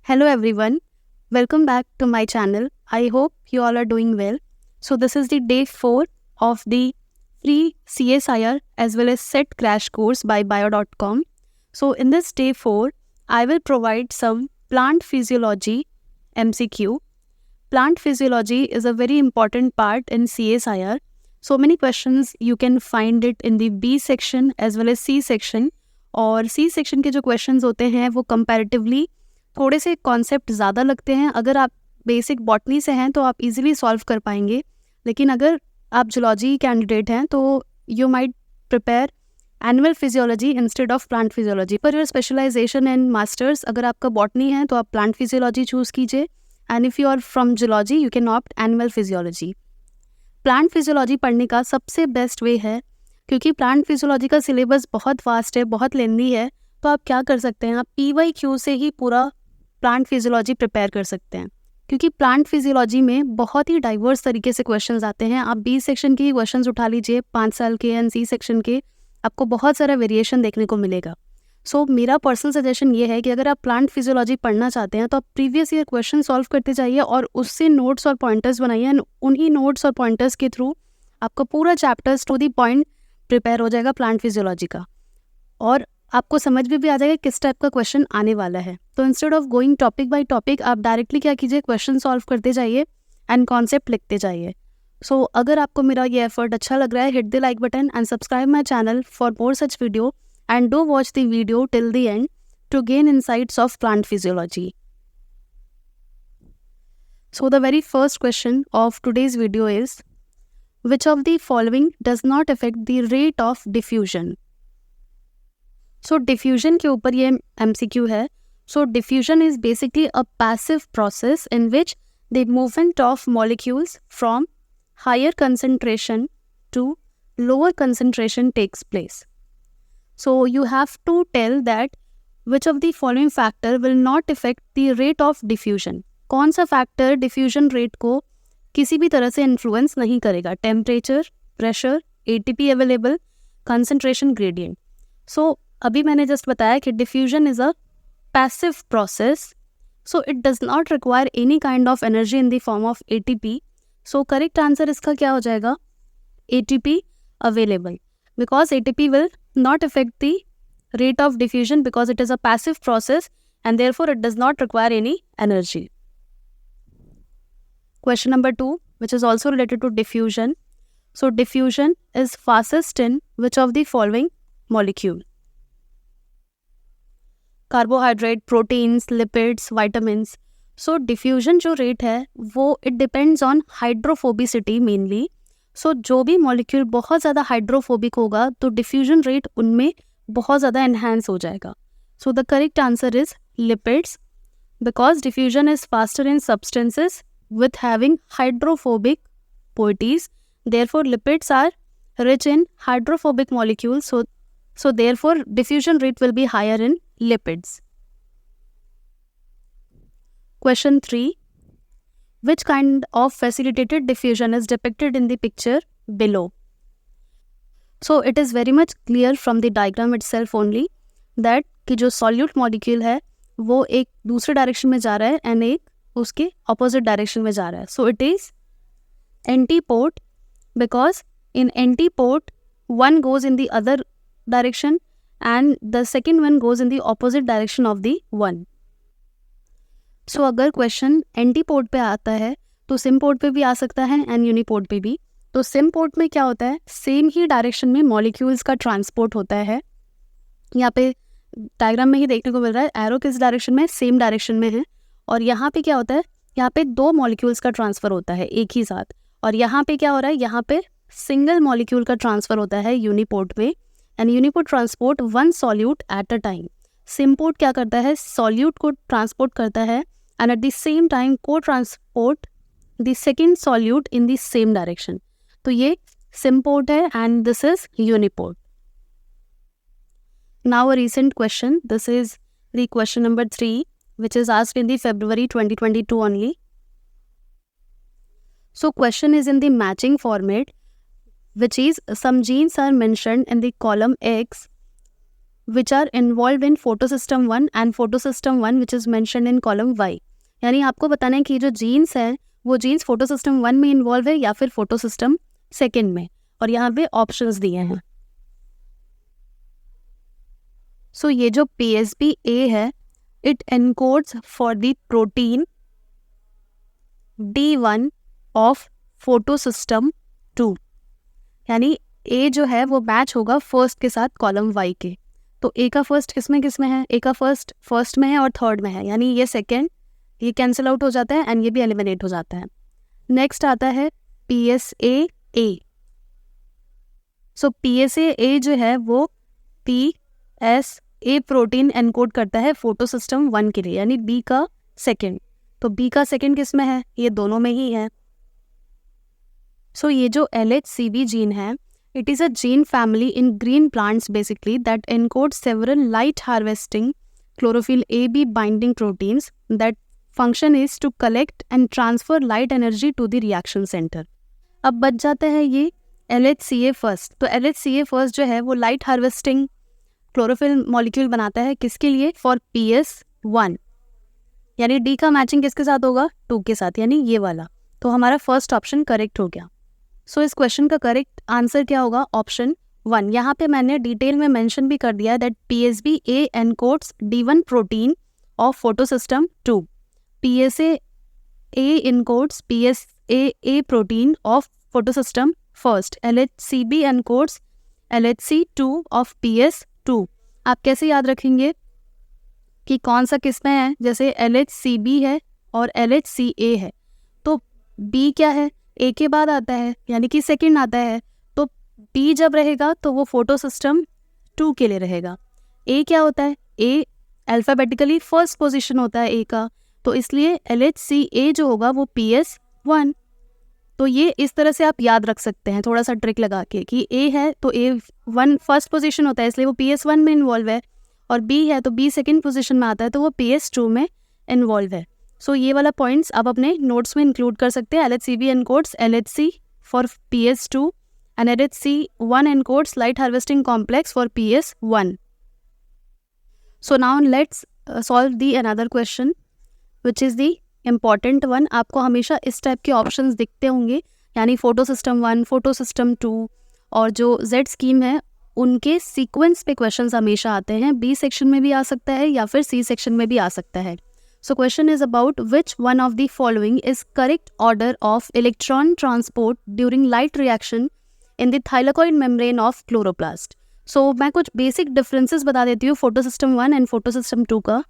Hello everyone, welcome back to my channel. I hope you all are doing well. So this is the day 4 of the free CSIR as well as SET crash course by bio.com. So in this day 4, I will provide some plant physiology MCQ. Plant physiology is a very important part in CSIR. So many questions you can find it in the B section as well as C section. और C section के जो questions होते हैं वो comparatively थोड़े से concept ज़्यादा लगते हैं. अगर आप बेसिक बॉटनी से हैं तो आप इजीली सॉल्व कर पाएंगे, लेकिन अगर आप जूलॉजी कैंडिडेट हैं तो you might prepare animal physiology instead of plant physiology. पर योर स्पेशलाइजेशन इन मास्टर्स, अगर आपका बॉटनी है तो आप प्लांट फिजियोलॉजी चूज़ कीजिए, and if you are from zoology you can opt animal physiology. Plant physiology पढ़ने का सबसे बेस्ट वे है, क्योंकि प्लांट फिजियोलॉजी का सिलेबस बहुत वास्ट है, बहुत लेंदी है, तो आप क्या कर सकते हैं, आप PYQ से ही पूरा प्लांट फिजियोलॉजी प्रिपेयर कर सकते हैं. क्योंकि प्लांट फिजियोलॉजी में बहुत ही डाइवर्स तरीके से क्वेश्चंस आते हैं. आप B सेक्शन के ही क्वेश्चंस उठा लीजिए 5 साल के, एंड C सेक्शन के, आपको बहुत सारा वेरिएशन देखने को मिलेगा. सो मेरा पर्सनल सजेशन ये है कि अगर आप प्लांट फिजियोलॉजी पढ़ना चाहते हैं तो आप प्रीवियस ईयर क्वेश्चन सॉल्व करते जाइए और उससे नोट्स और पॉइंटर्स बनाइए, एंड उन्हीं नोट्स और पॉइंटर्स के थ्रू आपका पूरा chapters to the point prepare हो जाएगा प्लांट फिजियोलॉजी का, और आपको समझ भी आ जाएगा किस टाइप का क्वेश्चन आने वाला है. तो instead of going topic by topic, आप डायरेक्टली क्या कीजिए, क्वेश्चन सॉल्व करते जाइए एंड कॉन्सेप्ट लिखते जाइए. सो अगर आपको मेरा ये एफर्ट अच्छा लग रहा है, hit the like button and subscribe my channel for more such video, and do watch the video till the end to gain insights of plant physiology. So the very first question of today's video is, which of the following does not affect the rate of diffusion? So diffusion के ऊपर ये MCQ है. So diffusion is basically a passive process in which the movement of molecules from higher concentration to lower concentration takes place. So you have to tell that which of the following factor will not affect the rate of diffusion. कौन सा factor diffusion rate को किसी भी तरह से influence नहीं करेगा? Temperature, pressure, ATP available, concentration gradient. So अभी मैंने जस्ट बताया कि diffusion is a passive process, so it does not require any kind of energy in the form of ATP. So correct answer इसका क्या हो जाएगा? ATP available, because ATP will not affect the rate of diffusion because it is a passive process and therefore it does not require any energy. Question number 2, which is also related to diffusion. So diffusion is fastest in which of the following molecule? Carbohydrate, proteins, lipids, vitamins. So diffusion जो rate है वो it depends on hydrophobicity mainly. So जो भी molecule बहुत ज़्यादा hydrophobic होगा तो diffusion rate उनमें बहुत ज़्यादा enhance हो जाएगा. So the correct answer is lipids, because diffusion is faster in substances with having hydrophobic properties. Therefore lipids are rich in hydrophobic molecules, so therefore diffusion rate will be higher in lipids. Question 3, which kind of facilitated diffusion is depicted in the picture below? So it is very much clear from the diagram itself only that कि जो solute molecule है वो एक दूसरे direction में जा रहा है एंड एक उसके ऑपोजिट डायरेक्शन में जा रहा है. So it is antipode, because in antipode one goes in the other direction and the second one goes in the opposite direction of the one. So अगर क्वेश्चन एंटीपोड पे आता है तो सिम्पोड पे भी आ सकता है एंड यूनिपोड पे भी. तो सिम्पोड में क्या होता है, सेम ही डायरेक्शन में मॉलिक्यूल्स का ट्रांसपोर्ट होता है. यहाँ पे डायग्राम में ही देखने को मिल रहा है एरो किस डायरेक्शन में, सेम डायरेक्शन में है. और यहाँ पे क्या होता है, यहाँ पे 2 मॉलिक्यूल्स का ट्रांसफ़र होता है एक ही साथ. और यहाँ पे क्या हो रहा है, यहाँ पे सिंगल मॉलिक्यूल का ट्रांसफ़र होता है यूनिपोड में. And uniport transport 1 solute at a time. Symport क्या करता है, सॉल्यूट को ट्रांसपोर्ट करता है and at the same time को transport the second solute in the same direction. तो ये सिम्पोड है and this is uniport. Now a recent question. This is the question number 3, which is asked in the February 2022 only. So question is in the matching format, which is some genes are mentioned in the column X which are involved in photosystem 1 and photosystem 1 which is mentioned in column Y. यानी आपको बताना है कि जो jeans है वो jeans photosystem 1 में involve है या फिर फोटोसिस्टम 2 में, और यहाँ पे ऑप्शंस दिए हैं. सो ये जो PSB-A है, it encodes for the protein D1 of photosystem 2. यानी A जो है वो मैच होगा फर्स्ट के साथ कॉलम Y के. तो A का फर्स्ट किसमें है? A का फर्स्ट में है और थर्ड में है, यानी ये सेकेंड, ये कैंसिल आउट हो जाता है एंड ये भी एलिमिनेट हो जाता है. नेक्स्ट आता है PSA-A. सो PSA-A जो है वो PSA प्रोटीन एनकोड करता है फोटोसिस्टम 1 के लिए, यानी B का सेकेंड. तो B का सेकेंड किस में है? ये दोनों में ही है. सो ये जो LHCb जीन है, it is a gene family in green plants basically that encodes several light harvesting chlorophyll AB binding proteins that function is to collect and transfer light energy to the reaction center. अब बच जाता है ये LHCA first. तो LHCA first जो है वो light harvesting chlorophyll molecule बनाता है किसके लिए? For PS1. यानी D का मैचिंग किसके साथ होगा? 2 के साथ, यानी ये वाला. तो हमारा फर्स्ट ऑप्शन करेक्ट हो गया. सो इस क्वेश्चन का करेक्ट आंसर क्या होगा? ऑप्शन 1. यहाँ पे मैंने डिटेल में मेंशन भी कर दिया that PSB-A encodes D1 protein of photosystem 2. PSA-A encodes PSA-A protein of photosystem first. LHCb encodes LHC2 of PS2. आप कैसे याद रखेंगे कि कौन सा किस में है? जैसे LHCb है और LHCA है, तो B क्या है? A के बाद आता है, यानी कि सेकंड आता है. तो B जब रहेगा तो वो फोटोसिस्टम 2 के लिए रहेगा. A क्या होता है? A अल्फ़ाबेटिकली फर्स्ट पोजीशन होता है A का, तो इसलिए LHCA जो होगा वो PS1. तो ये इस तरह से आप याद रख सकते हैं थोड़ा सा ट्रिक लगा के कि A है तो A1 फर्स्ट पोजीशन होता है इसलिए वो PS1 में इन्वॉल्व है, और B है तो B सेकंड पोजीशन में आता है तो वो PS2 में इन्वॉल्व है. सो ये वाला पॉइंट्स आप अपने नोट्स में इंक्लूड कर सकते हैं. LHCb encodes LHC for PS2 and LHC1 encodes light harvesting complex for PS1. So now let's solve the another question which is the important one. आपको हमेशा इस टाइप के ऑप्शंस दिखते होंगे, यानी फोटोसिस्टम 1, फोटोसिस्टम 2 और जो Z स्कीम है उनके सीक्वेंस पे क्वेश्चंस हमेशा आते हैं. B सेक्शन में भी आ सकता है या फिर C सेक्शन में भी आ सकता है. So question is about which one of the following is correct order of electron transport during light reaction in the thylakoid membrane of chloroplast. So मैं कुछ basic differences बता देती हूँ photosystem 1 and photosystem 2 का.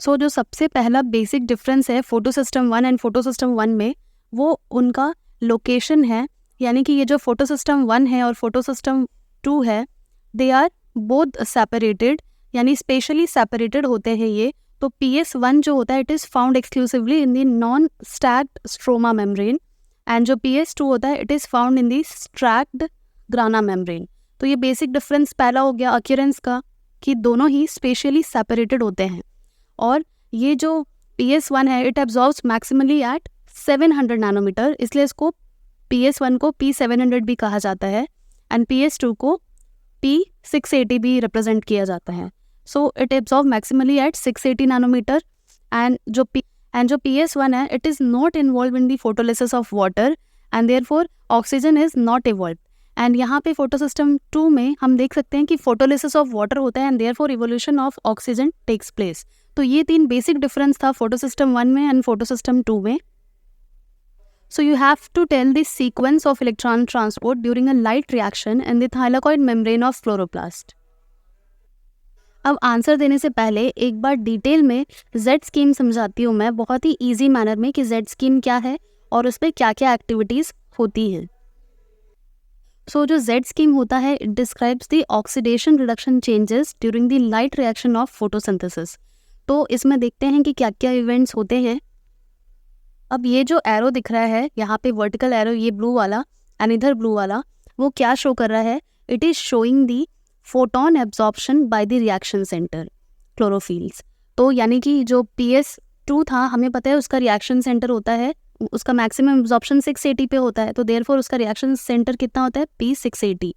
So जो सबसे पहला basic difference है photosystem 1 and photosystem 1 में, वो उनका location है. यानी कि ये जो photosystem 1 है और photosystem 2 है, they are both separated, यानी spatially separated होते हैं ये. तो PS1 जो होता है it is found exclusively in the non stacked stroma membrane, and जो PS2 होता है it is found in the stacked grana membrane. तो ये बेसिक डिफरेंस पहला हो गया अक्यूरेंस का, कि दोनों ही स्पेशली सेपरेटेड होते हैं. और ये जो PS1 है it absorbs maximally at 700 nanometer, इसलिए इसको PS1 को P700 भी कहा जाता है एंड PS2 को P680 भी रिप्रेजेंट किया जाता है. So it absorbs maximally at 680 nanometer, and जो PS1 है it is not involved in the photolysis of water and therefore oxygen is not evolved. And यहाँ पे photosystem 2 में हम देख सकते हैं कि photolysis of water होता है and therefore evolution of oxygen takes place. तो ये 3 basic difference था photosystem 1 में and photosystem 2 में. So you have to tell the sequence of electron transport during a light reaction in the thylakoid membrane of chloroplast. अब answer देने से पहले एक बार डिटेल में Z स्कीम समझाती हूँ मैं बहुत ही इजी मैनर में कि Z स्कीम क्या है और उस पर क्या क्या एक्टिविटीज़ होती हैं. सो जो Z स्कीम होता है it describes the oxidation reduction changes during the light reaction of photosynthesis. तो इसमें देखते हैं कि क्या क्या इवेंट्स होते हैं. अब ये जो एरो दिख रहा है यहाँ पे वर्टिकल एरो, ये ब्लू वाला एंड इधर ब्लू वाला, वो क्या शो कर रहा है? It is showing the photon absorption by the reaction centre chlorophylls. तो यानी कि जो PS2 था हमें पता है उसका रिएक्शन सेंटर होता है, उसका मैक्सिमम एब्जॉर्प्शन 680 पे होता है, तो देयरफॉर उसका रिएक्शन सेंटर कितना होता है? P680.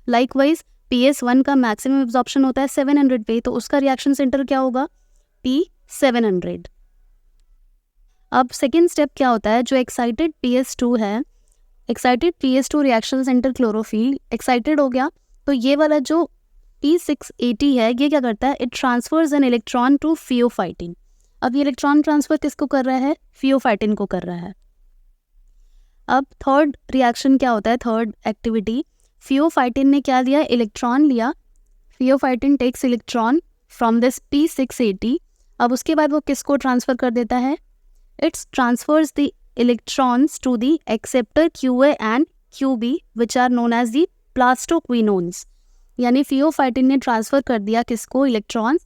लाइकवाइज PS1 का मैक्सिमम एब्जॉर्प्शन होता है 700 पे, तो उसका रिएक्शन सेंटर क्या होगा, P700। अब सेकेंड स्टेप क्या होता है, जो एक्साइटेड PS2 है, excited PS2 reaction centre chlorophyll excited हो गया, तो ये वाला जो P680 है ये क्या करता है, it transfers an electron to pheophytin. अब ये इलेक्ट्रॉन ट्रांसफर किसको कर रहा है, फियोफाइटिन को कर रहा है। अब थर्ड रिएक्शन क्या होता है, थर्ड एक्टिविटी, फियोफाइटिन ने क्या लिया, इलेक्ट्रॉन लिया, pheophytin takes electron from this P680। अब उसके बाद वो किसको ट्रांसफर कर देता है, it's transfers the electrons to the acceptor QA and QB which are known as the plastoquinones. यानी फियोफाइटिन ने ट्रांसफर कर दिया किसको, इलेक्ट्रॉन्स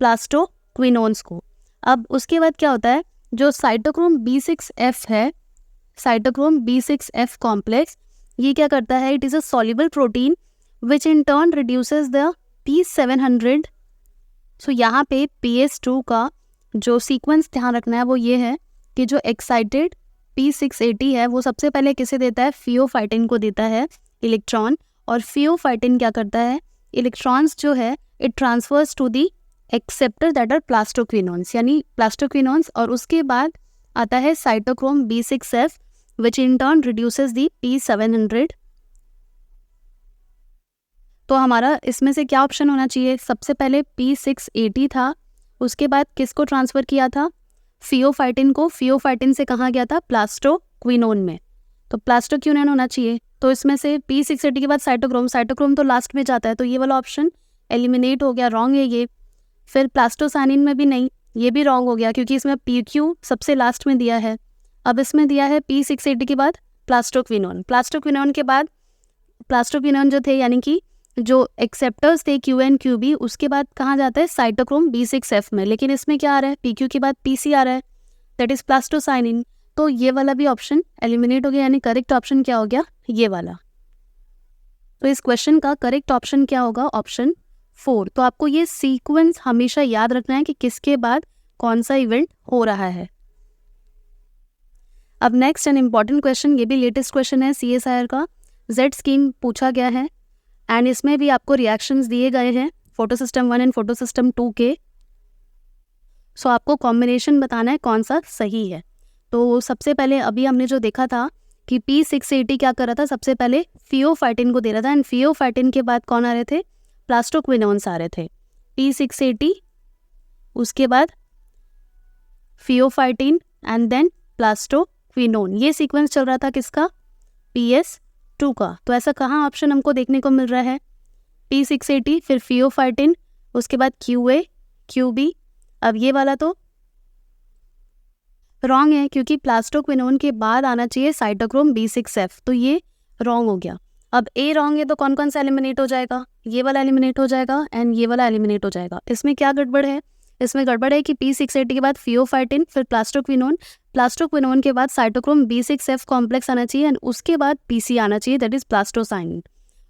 प्लास्टोक्विनोन्स को। अब उसके बाद क्या होता है, जो साइटोक्रोम B6F है, साइटोक्रोम B6F कॉम्प्लेक्स, ये क्या करता है, it is a soluble protein which in turn reduces the P700। सो यहाँ पे PS2 का जो सीक्वेंस ध्यान रखना है वो ये है कि जो एक्साइटेड P680 है वो सबसे पहले किसे देता है, फियोफाइटिन को देता है इलेक्ट्रॉन, और फियोफाइटिन क्या करता है, इलेक्ट्रॉन्स जो है it transfers to the acceptor that are plastoquinones, यानी प्लास्टोक्विनोन्स, और उसके बाद आता है cytochrome B6F which in turn reduces the P700। तो हमारा इसमें से क्या ऑप्शन होना चाहिए, सबसे पहले P680 था, उसके बाद किसको ट्रांसफ़र किया था, फियोफाइटिन को, फियोफाइटिन से कहाँ गया था, प्लास्टोक्विनोन में, तो प्लास्टोक्विनोन होना चाहिए। तो इसमें से P680 के बाद साइटोक्रोम, साइटोक्रोम तो लास्ट में जाता है, तो ये वाला ऑप्शन एलिमिनेट हो गया, रॉन्ग है ये। फिर प्लास्टोसाइनिन में भी नहीं, ये भी रॉन्ग हो गया क्योंकि इसमें PQ सबसे लास्ट में दिया है। अब इसमें दिया है P680 के बाद प्लास्टोक्विनोन, प्लास्टोक्विनोन के बाद प्लास्टोक्विनोन जो थे यानी कि जो एक्सेप्टर्स थे QA एंड QB, उसके बाद कहाँ जाता है, साइटोक्रोम B6F में, लेकिन इसमें क्या आ रहा है, PQ के बाद PC आ रहा है, दैट इज प्लास्टोसाइनिन। तो ये वाला भी ऑप्शन एलिमिनेट हो गया, यानी करेक्ट ऑप्शन क्या हो गया, ये वाला। तो इस क्वेश्चन का करेक्ट ऑप्शन क्या होगा, ऑप्शन 4। तो आपको ये सीक्वेंस हमेशा याद रखना है कि किसके बाद कौन सा इवेंट हो रहा है। अब नेक्स्ट एन इम्पॉर्टेंट क्वेश्चन, ये भी लेटेस्ट क्वेश्चन है CSIR का, Z स्कीम पूछा गया है एंड इसमें भी आपको रिएक्शंस दिए गए हैं फोटोसिस्टम 1 एंड फोटोसिस्टम 2 के। सो आपको कॉम्बिनेशन बताना है कौन सा सही है। तो सबसे पहले अभी हमने जो देखा था कि P680 क्या कर रहा था, सबसे पहले फियोफाइटिन को दे रहा था एंड फियोफाइटिन के बाद कौन आ रहे थे, प्लास्टोक्विनोन्स आ रहे थे। P680 उसके बाद फियोफाइटिन एंड देन प्लास्टोक्विनोन, ये सीक्वेंस चल रहा था किसका, PS2 का। तो ऐसा कहाँ ऑप्शन हमको देखने को मिल रहा है, P680 फिर फियोफाइटिन उसके बाद QA QB। अब ये वाला तो रॉन्ग है क्योंकि प्लास्टोक्विनोन के बाद आना चाहिए साइटोक्रोम B6F, तो ये रॉन्ग हो गया। अब A रॉन्ग है तो कौन कौन सा एलिमिनेट हो जाएगा, ये वाला एलिमिनेट हो जाएगा एंड ये वाला एलिमिनेट हो जाएगा। इसमें क्या गड़बड़ है, इसमें गड़बड़ है कि P680 के बाद फियोफाइटिन फिर प्लास्टोक्विनोन, प्लास्टोक्विनोन के बाद साइटोक्रोम B6F कॉम्प्लेक्स आना चाहिए एंड उसके बाद PC आना चाहिए, दैट इज प्लास्टोसाइनिन।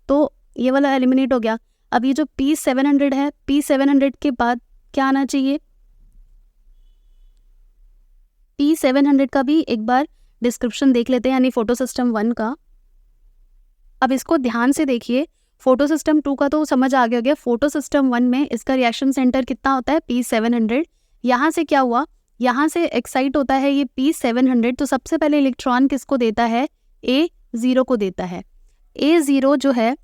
तो ये वाला एलिमिनेट हो गया। अब ये जो P700 है, P700 के बाद क्या आना चाहिए, P700 का भी एक बार डिस्क्रिप्शन देख लेते हैं, यानी फोटोसिस्टम 1 का। अब इसको ध्यान से देखिए, फोटोसिस्टम 2 का तो समझ आ गया, फोटोसिस्टम 1 में इसका रिएक्शन सेंटर कितना होता है, P700। यहाँ से क्या हुआ, यहाँ से एक्साइट होता है ये P700, तो सबसे पहले इलेक्ट्रॉन किसको देता है, A0 को देता है। A0 जो है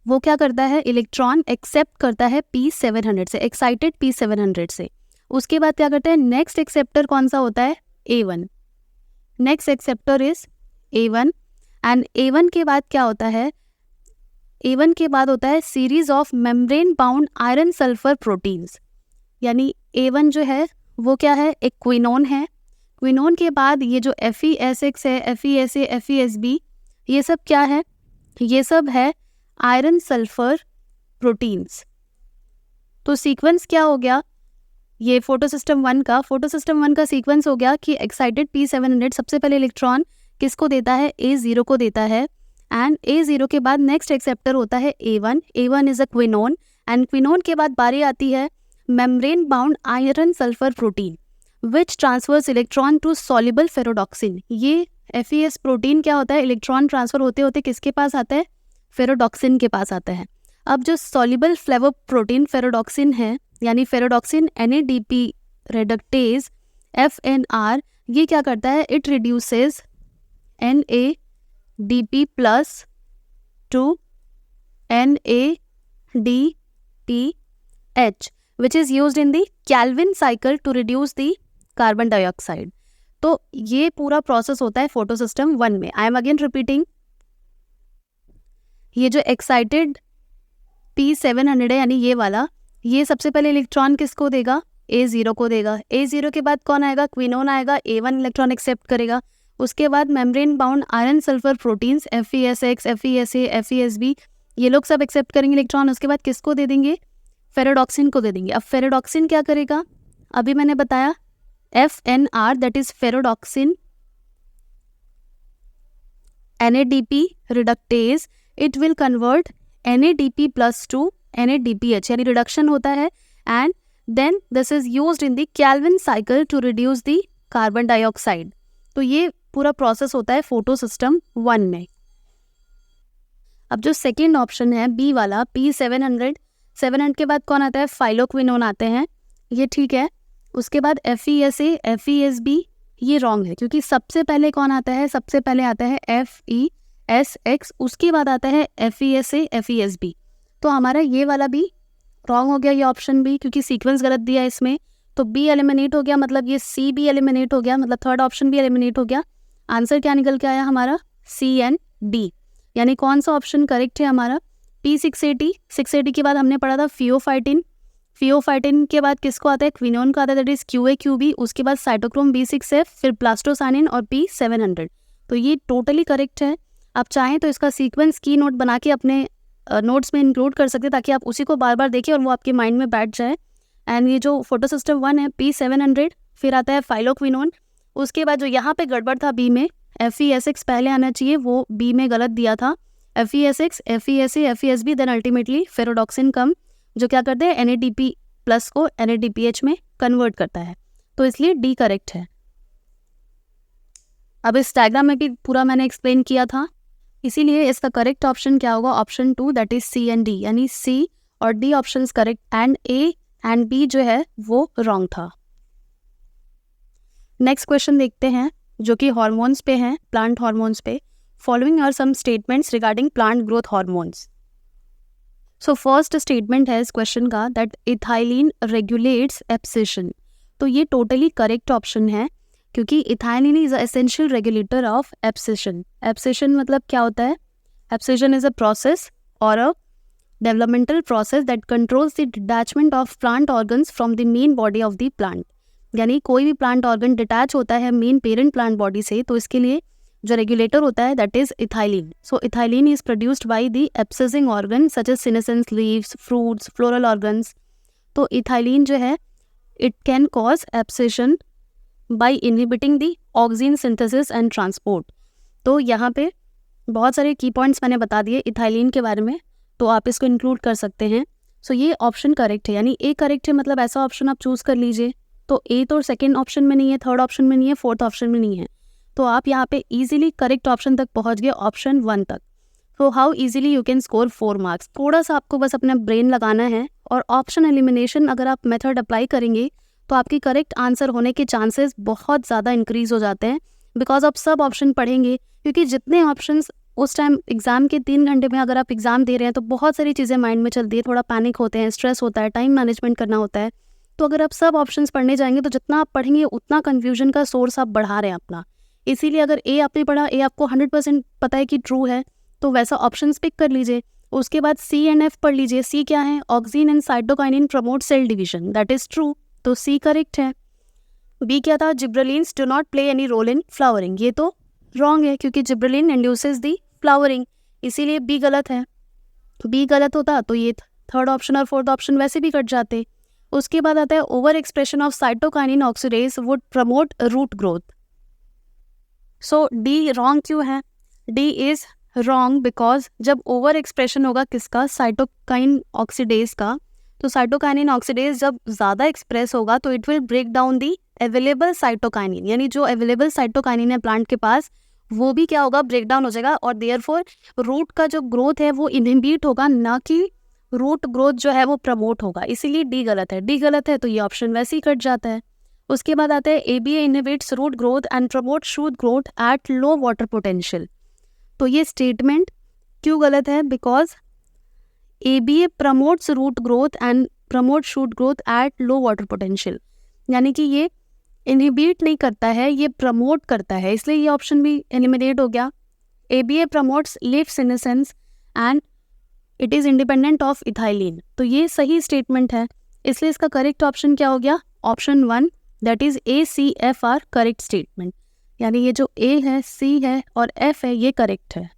वो क्या करता है, इलेक्ट्रॉन एक्सेप्ट करता है P700 से, एक्साइटेड P700 से। उसके बाद क्या करता है, नेक्स्ट एक्सेप्टर कौन सा होता है, A1। Next acceptor is A1 and A1 के बाद क्या होता है, A1 के बाद होता है series of membrane bound iron sulphur proteins. यानी A1 जो है वो क्या है, एक क्विनोन है। क्विनोन के बाद ये जो FeSX है, FeSA, FeSB, ये सब क्या है, ये सब है आयरन सल्फर प्रोटीन्स। तो सीक्वेंस क्या हो गया, ये फोटोसिस्टम 1 का सीक्वेंस हो गया कि एक्साइटेड P700 सबसे पहले इलेक्ट्रॉन किसको देता है, A0 को देता है एंड A0 के बाद नेक्स्ट एक्सेप्टर होता है A1। A1 is a quinone and quinone के बाद बारी आती है membrane bound iron sulphur protein which transfers electron to soluble ferredoxin. ये FeS प्रोटीन क्या होता है, इलेक्ट्रॉन ट्रांसफर होते होते किसके पास आता है, फेरोडॉक्सिन के पास आता है। अब जो सॉल्युबल फ्लेवोप्रोटीन फेरोडॉक्सिन है, यानी फेरोडॉक्सिन NADP रेडक्टेज FNR, ये क्या करता है, it reduces NADP plus to NADPH which is used in the Calvin cycle to reduce the carbon dioxide. तो ये पूरा प्रोसेस होता है फोटोसिस्टम 1 में. आई एम अगेन रिपीटिंग, ये जो एक्साइटेड P700 है यानी ये वाला, ये सबसे पहले इलेक्ट्रॉन किसको देगा, A0 को देगा. A0 के बाद कौन आएगा, क्विनोन आएगा, A1 इलेक्ट्रॉन एक्सेप्ट करेगा. उसके बाद membrane bound iron sulphur proteins FeSX, FeSa, FeSb, ये लोग सब एक्सेप्ट करेंगे इलेक्ट्रॉन. उसके बाद किसको दे देंगे, फेरोडॉक्सिन को दे देंगे. अब फेरोडॉक्सिन क्या करेगा, अभी मैंने बताया FNR that is ferredoxin NADP reductase, it will convert NADP plus to NADPH, यानी रिडक्शन होता है. And then this is used in the Calvin cycle to reduce the carbon dioxide. तो ये पूरा प्रोसेस होता है फोटोसिस्टम 1 में. अब जो सेकेंड ऑप्शन है बी वाला P700, 700 के बाद कौन आता है, फाइलोक्विनोन आते हैं, ये ठीक है. उसके बाद FeSa, FeSb, ये रॉन्ग है क्योंकि सबसे पहले कौन आता है, सबसे पहले आता है FeSX, उसके बाद आता है FeSa, FeSb. तो हमारा ये वाला भी रॉन्ग हो गया, ये ऑप्शन भी, क्योंकि सीक्वेंस गलत दिया है इसमें. तो बी एलिमिनेट हो गया, मतलब ये सी भी एलिमिनेट हो गया, मतलब थर्ड ऑप्शन भी एलिमिनेट हो गया. आंसर क्या निकल के आया हमारा, C and D. यानी कौन सा ऑप्शन करेक्ट है हमारा, P680. 680 के बाद हमने पढ़ा था फियोफाइटिन, फियोफाइटिन के बाद किसको आता है, क्विनोन का आता है, दैट इज QAQB. उसके बाद साइटोक्रोम B6F, फिर प्लास्टोसाइनिन और P700. तो ये टोटली करेक्ट है. आप चाहें तो इसका सीक्वेंस की नोट बना के अपने नोट्स में इंक्लूड कर सकते हैं ताकि आप उसी को बार बार देखें और वो आपके माइंड में बैठ जाए. एंड ये जो फोटोसिस्टम 1 है P700, फिर आता है फाइलोक्विनोन. उसके बाद जो यहाँ पे गड़बड़ था बी में, FeSX पहले आना चाहिए, वो बी में गलत दिया था. FeSX, FeSa, FeSb, then ultimately ferredoxin come, जो क्या करते हैं NADP प्लस को NADPH में कन्वर्ट करता है. तो इसलिए डी करेक्ट है. अब इस डायग्राम में भी पूरा मैंने एक्सप्लेन किया था, इसीलिए इसका करेक्ट ऑप्शन क्या होगा, option 2 that is C and D, यानी C और D option correct and A and B जो है वो रॉन्ग था. नेक्स्ट क्वेश्चन देखते हैं जो कि हॉर्मोन्स पे हैं, प्लांट हॉर्मोन्स पे. Following are some statements regarding plant growth hormones. So first statement है इस क्वेश्चन का दैट इथाइलिन रेगुलेट्स एब्सिशन. तो ये टोटली करेक्ट ऑप्शन है क्योंकि ethylene is essential regulator of abscission. Abscission मतलब क्या होता है, एब्सिशन इज अ प्रोसेस और a developmental process that controls the detachment of plant organs from the main body of the plant. यानी कोई भी प्लांट ऑर्गन डिटैच होता है मेन पेरेंट प्लांट बॉडी से, तो इसके लिए जो रेगुलेटर होता है that is ethylene. So ethylene is produced by the abscising organ such as senescence, leaves, fruits, floral organs. तो इथाइलिन जो है it can cause abscission by inhibiting the auxin synthesis and transport. तो यहाँ पे बहुत सारे की पॉइंट्स मैंने बता दिए इथाइलिन के बारे में, तो आप इसको इंक्लूड कर सकते हैं. सो ये ऑप्शन करेक्ट है, यानी ए करेक्ट है, मतलब ऐसा ऑप्शन आप चूज कर लीजिए. तो ए तो सेकेंड ऑप्शन में नहीं है, थर्ड ऑप्शन में नहीं है, फोर्थ ऑप्शन में नहीं है, तो आप यहाँ पे इजीली करेक्ट ऑप्शन तक पहुँच गए, ऑप्शन 1 तक. तो how easily you can score 4 marks. थोड़ा सा आपको बस अपना ब्रेन लगाना है और ऑप्शन एलिमिनेशन अगर आप मेथड अप्लाई करेंगे तो आपकी करेक्ट आंसर होने के चांसेस बहुत ज़्यादा इंक्रीज हो जाते हैं, बिकॉज आप सब ऑप्शन पढ़ेंगे. क्योंकि जितने ऑप्शंस उस टाइम एग्जाम के 3 घंटे में अगर आप एग्जाम दे रहे हैं तो बहुत सारी चीज़ें माइंड में चलती है, थोड़ा पैनिक होते हैं, स्ट्रेस होता है, टाइम मैनेजमेंट करना होता है. तो अगर आप सब ऑप्शंस पढ़ने जाएंगे तो जितना आप पढ़ेंगे उतना कन्फ्यूजन का सोर्स आप बढ़ा रहे हैं अपना. इसीलिए अगर ए आपने पढ़ा, ए आपको 100% पता है कि ट्रू है, तो वैसा ऑप्शंस पिक कर लीजिए. उसके बाद C एंड F पढ़ लीजिए. C क्या है, auxin and cytokinin promote cell division, that is true, तो C करेक्ट है. B क्या था, gibberellins do not play any role in flowering, ये तो रॉन्ग है क्योंकि जिब्रेलिन इंड्यूसेस दी फ्लावरिंग, इसीलिए B गलत है. B गलत होता तो ये थर्ड ऑप्शन और फोर्थ ऑप्शन वैसे भी कट जाते. उसके बाद आता है over expression of cytokinin oxidase would promote root growth. So D wrong क्यों है, डी इज रॉन्ग बिकॉज जब ओवर एक्सप्रेशन होगा किसका, साइटोकाइन ऑक्सीडेज का, तो साइटोकाइनिन ऑक्सीडेज जब ज़्यादा एक्सप्रेस होगा तो it will break down the available cytokinin, यानी जो अवेलेबल साइटोकाइनिन है प्लांट के पास वो भी क्या होगा, ब्रेक डाउन हो जाएगा, और देयरफॉर रूट का जो ग्रोथ है वो इनहिबिट होगा, ना कि रूट ग्रोथ जो है वो प्रमोट होगा, इसीलिए डी गलत है। डी गलत है तो ये ऑप्शन वैसे ही कट जाता है। उसके बाद आता है ABA inhibits root growth and promote shoot growth at low water potential. तो ये स्टेटमेंट क्यों गलत है? Because ABA promotes root growth and promote shoot growth at low water potential, यानी कि ये इनहिबिट नहीं करता है, ये प्रमोट करता है, इसलिए ये ऑप्शन भी एलिमिनेट हो गया। ABA promotes leaf senescence and it is independent of ethylene, तो ये सही स्टेटमेंट है, इसलिए इसका करेक्ट ऑप्शन क्या हो गया? Option 1, that is ACF are correct statement, यानी ये जो A है, C है और F है ये करेक्ट है।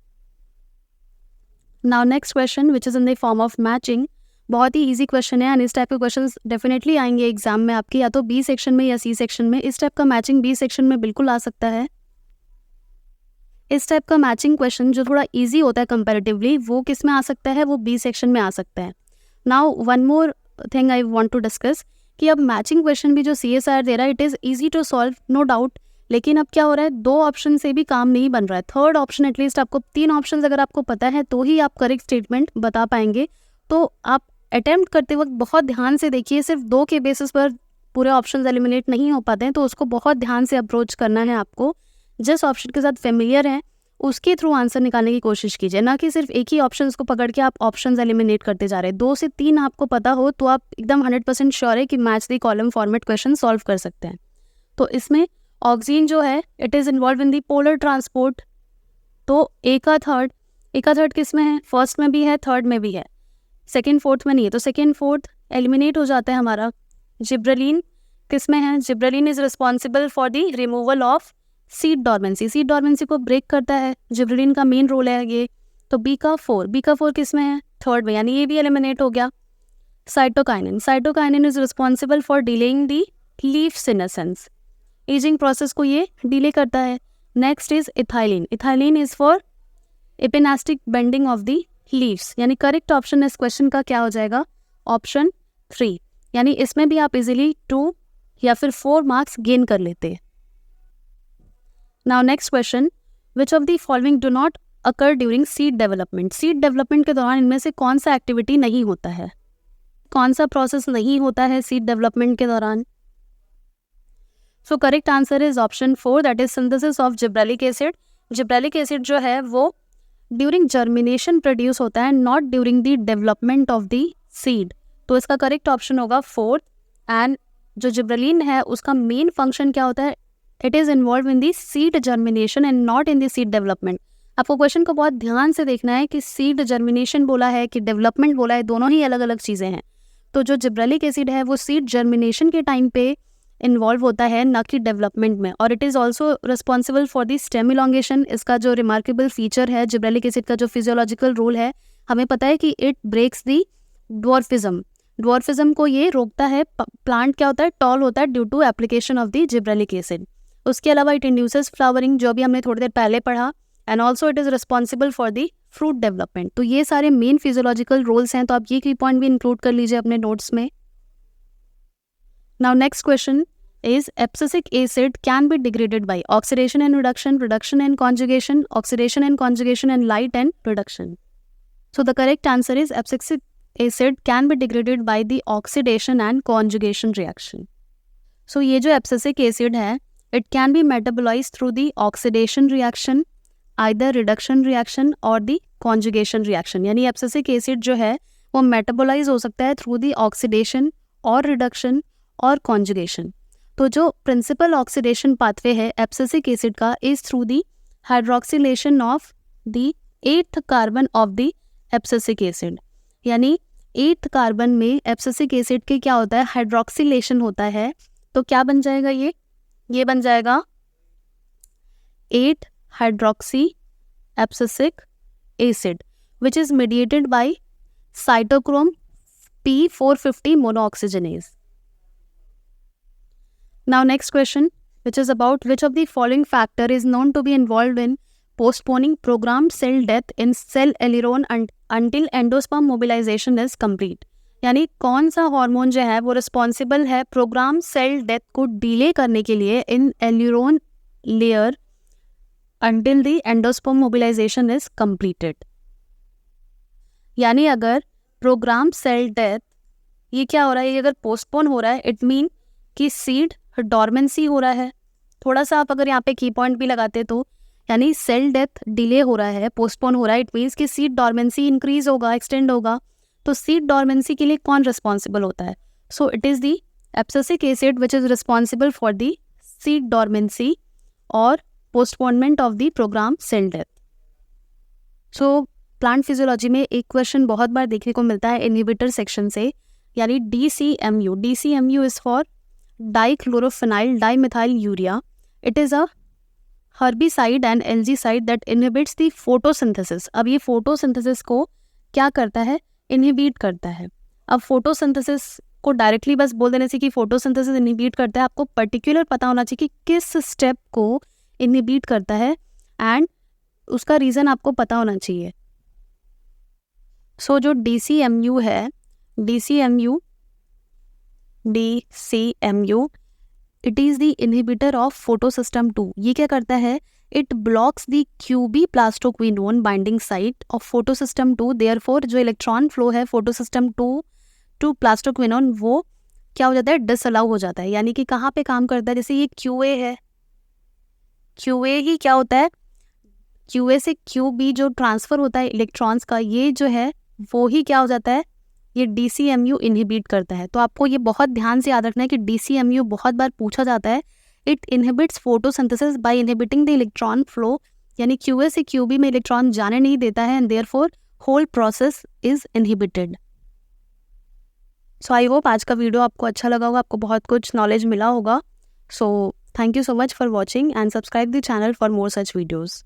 Now next question which is in the form of matching. बहुत ही इजी क्वेश्चन है एंड इस टाइप के क्वेश्चंस डेफिनेटली आएंगे एग्जाम में आपके, या तो B सेक्शन में या C सेक्शन में। इस टाइप का मैचिंग B सेक्शन में बिल्कुल आ सकता है। इस टाइप का मैचिंग क्वेश्चन जो थोड़ा इजी होता है कंपैरेटिवली, वो किस में आ सकता है? वो B सेक्शन में आ सकता है। Now one more thing I want to discuss कि अब मैचिंग क्वेश्चन भी जो CSIR दे रहा है, it is easy to solve, no doubt, लेकिन अब क्या हो रहा है, 2 ऑप्शन से भी काम नहीं बन रहा है। थर्ड ऑप्शन एटलीस्ट आपको, 3 ऑप्शन अगर आपको पता है तो ही आप करेक्ट स्टेटमेंट बता पाएंगे। तो आप अटेम्प्ट करते वक्त बहुत ध्यान से देखिए, सिर्फ 2 के बेसिस पर पूरे ऑप्शन एलिमिनेट नहीं हो पाते हैं, तो उसको बहुत ध्यान से अप्रोच करना है आपको। जिस ऑप्शन के साथ फेमिलियर हैं उसके थ्रू आंसर निकालने की कोशिश कीजिए, ना कि सिर्फ एक ही ऑप्शन को पकड़ के आप ऑप्शंस एलिमिनेट करते जा रहे हैं। 2 से 3 आपको पता हो तो आप एकदम 100% श्योर है कि match the column format question solve कर सकते हैं। तो इसमें ऑक्सीजन जो है it is involve in the polar transport, तो ए का थर्ड किस में है? फर्स्ट में भी है, थर्ड में भी है, सेकेंड फोर्थ में नहीं है, तो सेकेंड फोर्थ एलिमिनेट हो जाता है हमारा। जिब्रेलिन किस में है? Gibberellin is responsible for the removal of seed dormancy, seed dormancy को ब्रेक करता है, जिब्रेलिन का मेन रोल है ये। तो बी का फोर किस में है? थर्ड में, यानी ये भी एलिमिनेट हो गया। Cytokinin is responsible for delaying the leaf senescence, ageing process को ये डिले करता है। Next is ethylene is for epinastic bending of the leaves, यानी करेक्ट ऑप्शन इस क्वेश्चन का क्या हो जाएगा? ऑप्शन 3, यानी इसमें भी आप इजीली 2 या फिर 4 मार्क्स गेन कर लेते हैं। Now next question, which of the following do not occur during seed development. Seed development के दौरान इनमें से कौन सा एक्टिविटी नहीं होता है? कौन सा प्रोसेस नहीं होता है सीड डेवलपमेंट के दौरान? सो correct answer is option 4, that is synthesis of gibberellic acid. Gibberellic acid जो है वो ड्यूरिंग जर्मिनेशन प्रोड्यूस होता है, not during the development of the seed. तो इसका करेक्ट ऑप्शन होगा 4। एंड जो जिब्रेलिन है उसका मेन फंक्शन क्या होता है? It is involve in the seed germination and not in the seed development. आपको क्वेश्चन को बहुत ध्यान से देखना है कि सीड जर्मिनेशन बोला है कि डेवलपमेंट बोला है, दोनों ही अलग अलग चीज़ें हैं। तो जो जिब्रेलिक एसिड है वो सीड जर्मिनेशन के टाइम पे इन्वॉल्व होता है, ना कि डेवलपमेंट में, और it is also responsible for the stem elongation. इसका जो रिमार्केबल फीचर है जिब्रेलिक एसिड का, जो फिजियोलॉजिकल रोल है, हमें पता है कि इट ब्रेक्स दी ड्वार्फिज्म को ये रोकता है। प्लांट क्या होता है? टॉल होता है due to application of the gibberellic acid. उसके अलावा इट इंड्यूसेस फ्लावरिंग, जो भी हमने थोड़ी देर पहले पढ़ा, and also it is responsible for the fruit development. तो ये सारे मेन फिजियोलॉजिकल रोल्स हैं, तो आप ये की पॉइंट भी इंक्लूड कर लीजिए अपने नोट्स में। Now next question is abscisic acid can be degraded by oxidation and reduction, reduction and conjugation, oxidation and conjugation, and light and reduction. So the correct answer is abscisic acid can be degraded by the oxidation and conjugation reaction. So ये जो abscisic acid है, it can be metabolized through the oxidation reaction, either reduction reaction or the conjugation reaction. यानी abscisic acid जो है वो metabolize हो सकता है through the oxidation और reduction और conjugation. तो जो प्रिंसिपल ऑक्सीडेशन पाथवे है एब्सिसिक एसिड का is through the hydroxylation of the 8th carbon of the abscisic acid, यानी 8th कार्बन में एब्सिसिक एसिड के क्या होता है? हाइड्रोक्सिलेशन होता है। तो क्या बन जाएगा ये बन जाएगा 8 hydroxy abscisic acid which is mediated by cytochrome P450 मोनोऑक्सीजनेज। Now next question, which is about which of the following factor is known to be involved in postponing programmed cell death in cell aileron until endosperm mobilization is complete. यानी कौन सा hormone जो है वो responsible है programme cell death को delay करने के लिए इन एलिरोन layer until the endosperm mobilization is completed. यानी अगर प्रोग्राम सेल डेथ, ये क्या हो रहा है, ये अगर पोस्टपोन हो रहा है इट मीन कि सीड डॉर्मेंसी हो रहा है। थोड़ा सा आप अगर यहाँ पे की पॉइंट भी लगाते तो यानी सेल डेथ डिले हो रहा है, पोस्टपोन हो रहा है, इट मीन्स कि सीड डॉर्मेंसी इंक्रीज होगा, एक्सटेंड होगा। तो सीड डॉर्मेंसी के लिए कौन रिस्पॉन्सिबल होता है? So it is the abscisic acid which is responsible for the seed dormancy और postponement of the program cell death. So plant physiology में एक क्वेश्चन बहुत बार देखने को मिलता है इनहिबिटर सेक्शन से, यानी DCMU। DCMU is for dichlorophenyl dimethyl urea. It is a herbicide and algicide that inhibits the photosynthesis. अब ये फोटोसिंथेसिस को क्या करता है? इनहिबिट करता है। अब फोटोसिंथेसिस को डायरेक्टली बस बोल देने से कि फोटोसिंथेसिस इनहिबिट करता है, आपको पर्टिकुलर पता होना चाहिए कि किस स्टेप को इनहिबिट करता है एंड उसका रीज़न आपको पता होना चाहिए। सो जो DCMU है, DCMU it is the inhibitor of photosystem 2। ये क्या करता है? It blocks the QB plastoquinone binding site of photosystem 2। Therefore जो इलेक्ट्रॉन फ्लो है फोटोसिस्टम 2 टू प्लास्टोक्विनोन वो क्या हो जाता है? डिसअलाउ हो जाता है। यानी कि कहाँ पे काम करता है? जैसे ये QA है, QA ही क्या होता है? QA से QB जो ट्रांसफ़र होता है इलेक्ट्रॉन्स का, ये जो है वो ही क्या हो जाता है? ये DCMU इनहिबिट करता है। तो आपको ये बहुत ध्यान से याद रखना है कि DCMU बहुत बार पूछा जाता है। It inhibits photosynthesis by inhibiting the electron flow, यानी QA से QB में इलेक्ट्रॉन जाने नहीं देता है and therefore whole process is inhibited. So I hope आज का वीडियो आपको अच्छा लगा होगा, आपको बहुत कुछ नॉलेज मिला होगा। So thank you so much for watching and subscribe the channel for more such videos.